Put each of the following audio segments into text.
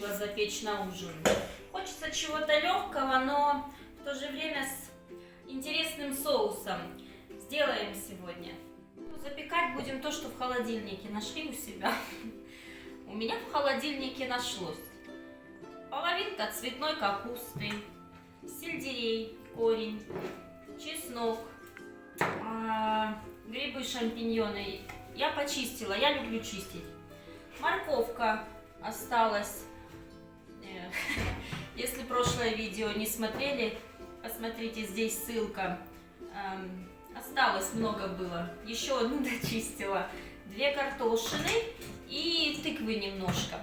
решила запечь на ужин. Хочется чего-то легкого, но в то же время с интересным соусом. Сделаем сегодня. Запекать будем то, что в холодильнике нашли у себя. У меня в холодильнике нашлось половинка цветной капусты, сельдерей, корень, чеснок, грибы, шампиньоны. Я почистила, я люблю чистить. Морковка осталась. Если прошлое видео не смотрели, посмотрите, здесь ссылка. Осталось много было. Еще одну дочистила. 2 картошины и тыквы немножко.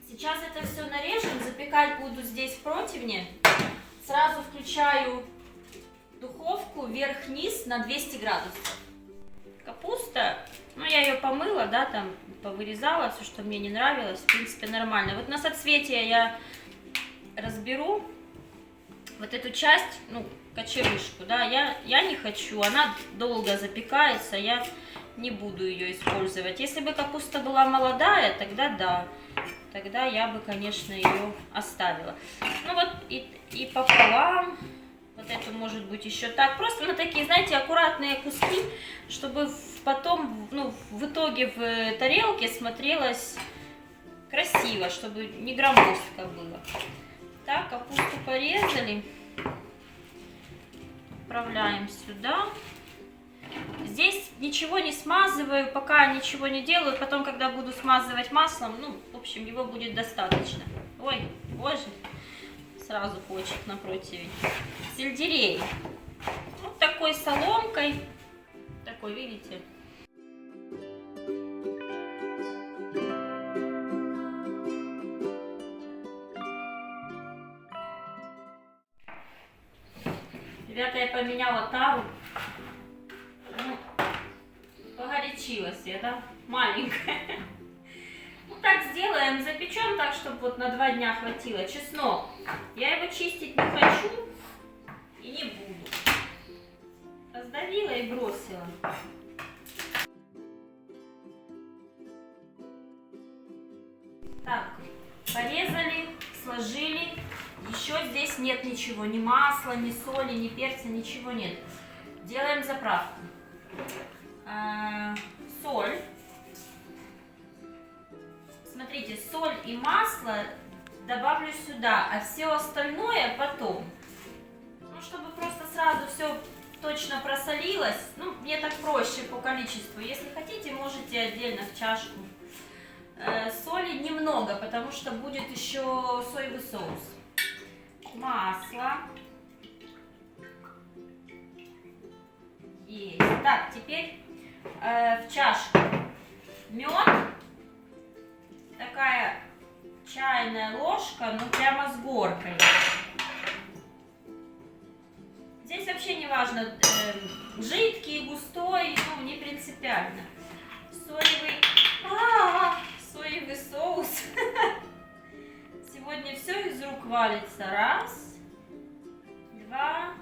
Сейчас это все нарежем. Запекать буду здесь в противне. Сразу включаю духовку вверх-вниз на 200 градусов. Капуста, ну я ее помыла, да, там повырезала все, что мне не нравилось. В принципе, нормально. Вот на соцветие я разберу вот эту часть, ну, кочерышку, да, я не хочу, она долго запекается, я не буду ее использовать. Если бы капуста была молодая, тогда да, тогда я бы, конечно, ее оставила. Ну вот и пополам, вот эту может быть еще так, просто на такие, знаете, аккуратные куски, чтобы потом, ну, в итоге в тарелке смотрелось красиво, чтобы не громоздко было. Так, капусту порезали. Отправляем сюда. Здесь ничего не смазываю, пока ничего не делаю. Потом, когда буду смазывать маслом, ну, в общем, его будет достаточно. Ой, боже, сразу почек на противень. Сельдерей. Вот такой соломкой. Такой, видите? Ребята, я поменяла тару. Ну, погорячилась я, да? Маленькая. Ну так сделаем, запечем так, чтобы вот на 2 дня хватило. Чеснок. Я его чистить не хочу и не буду. Раздавила и бросила. Так, порезали, сложили. Еще здесь нет ничего, ни масла, ни соли, ни перца, ничего нет. Делаем заправку. Соль. Смотрите, соль и масло добавлю сюда, а все остальное потом. Ну, чтобы просто сразу все точно просолилось. Ну, мне так проще по количеству. Если хотите, можете отдельно в чашку. Соли немного, потому что будет еще соевый соус. Масло. Есть. Так, теперь в чашку мед. Такая чайная ложка, ну прямо с горкой. Здесь вообще не важно, жидкий, густой, ну не принципиально. Соевый соус. Сегодня все из рук валится. 1, 2,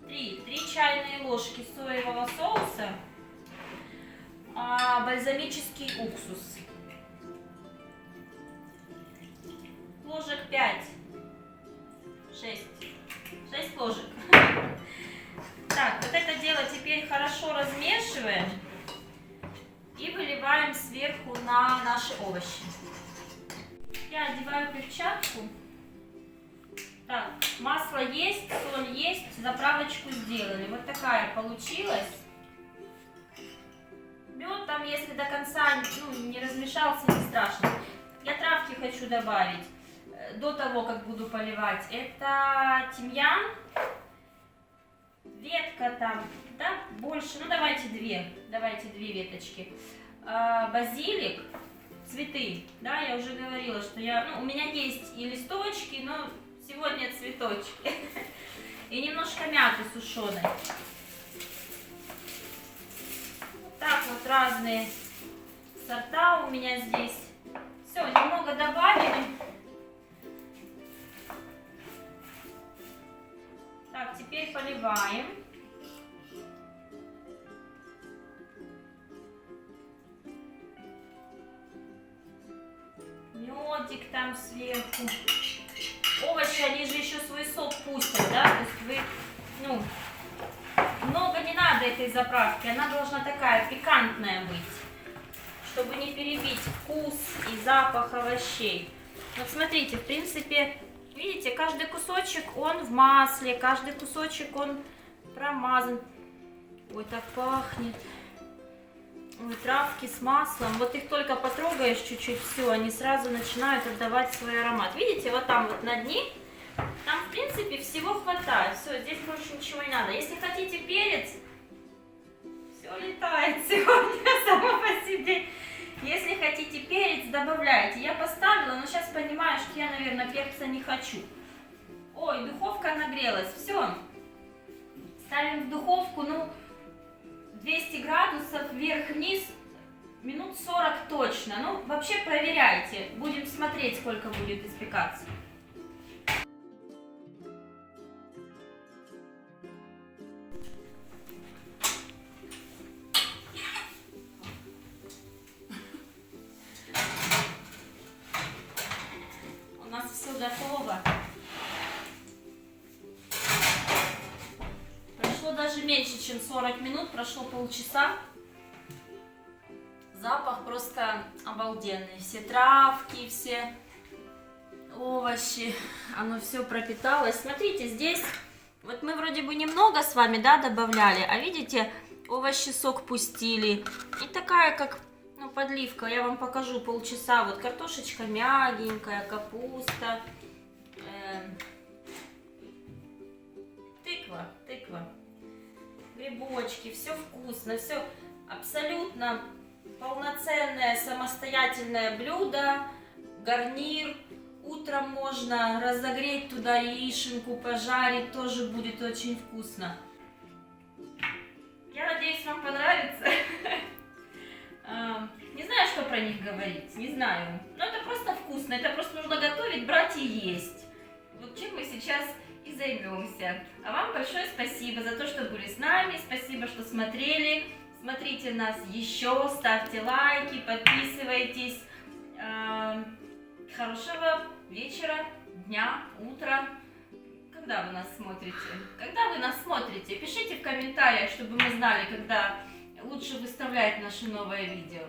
3. 3 чайные ложки соевого соуса. Бальзамический уксус. Ложек 5. 6 ложек. Так, вот это дело теперь хорошо размешиваем. И выливаем сверху на наши овощи. Я одеваю перчатку. Так, масло есть, соль есть, заправочку сделали. Вот такая получилась. Мед там, если до конца не размешался, не страшно. Я травки хочу добавить до того, как буду поливать. Это тимьян, ветка там, да, больше, ну давайте 2 веточки. Базилик, цветы, да, я уже говорила, что у меня есть и листочки, но сегодня цветочки. И немножко мяты сушеной. Вот так вот разные сорта у меня здесь. Все, немного добавили. Так, теперь поливаем. Мед. там сверху. Овощи, они же еще свой сок пустят, да? То есть вы, ну, много не надо этой заправки. Она должна такая пикантная быть, чтобы не перебить вкус и запах овощей. Вот смотрите, в принципе, видите, каждый кусочек он в масле, каждый кусочек он промазан. Ой, так пахнет. Ой, травки с маслом. Вот их только потрогаешь чуть-чуть, все, они сразу начинают отдавать свой аромат. Видите, вот там вот на дне, там в принципе всего хватает. Все, здесь больше ничего не надо. Если хотите перец, все летает сегодня само по себе. Если хотите перец, добавляйте. Я поставила, но сейчас понимаю, что я, наверное, перца не хочу. Ой, духовка нагрелась. Все. Ставим в духовку, ну, 200 градусов вверх-вниз, минут 40 точно. Ну, вообще проверяйте. Будем смотреть, сколько будет испекаться. У нас все готово. Прошло даже меньше, чем 40 минут, прошло полчаса. Запах просто обалденный. Все травки, все овощи, оно все пропиталось. Смотрите, здесь вот мы вроде бы немного с вами, да, добавляли, а видите, овощи сок пустили. И такая, как, ну, подливка, я вам покажу полчаса. Вот картошечка мягенькая, капуста, тыква, грибочки, все вкусно, все абсолютно полноценное самостоятельное блюдо, гарнир. Утром можно разогреть туда яишенку, пожарить, тоже будет очень вкусно. Я надеюсь, вам понравится. Не знаю, что про них говорить, не знаю. Но это просто вкусно, это просто нужно готовить, брать и есть. Вот чем мы сейчас и займемся. А вам большое спасибо за то, что были с нами, спасибо, что смотрели. Смотрите нас еще, ставьте лайки, подписывайтесь. Хорошего вечера, дня, утра. Когда вы нас смотрите? Когда вы нас смотрите? Пишите в комментариях, чтобы мы знали, когда лучше выставлять наши новые видео.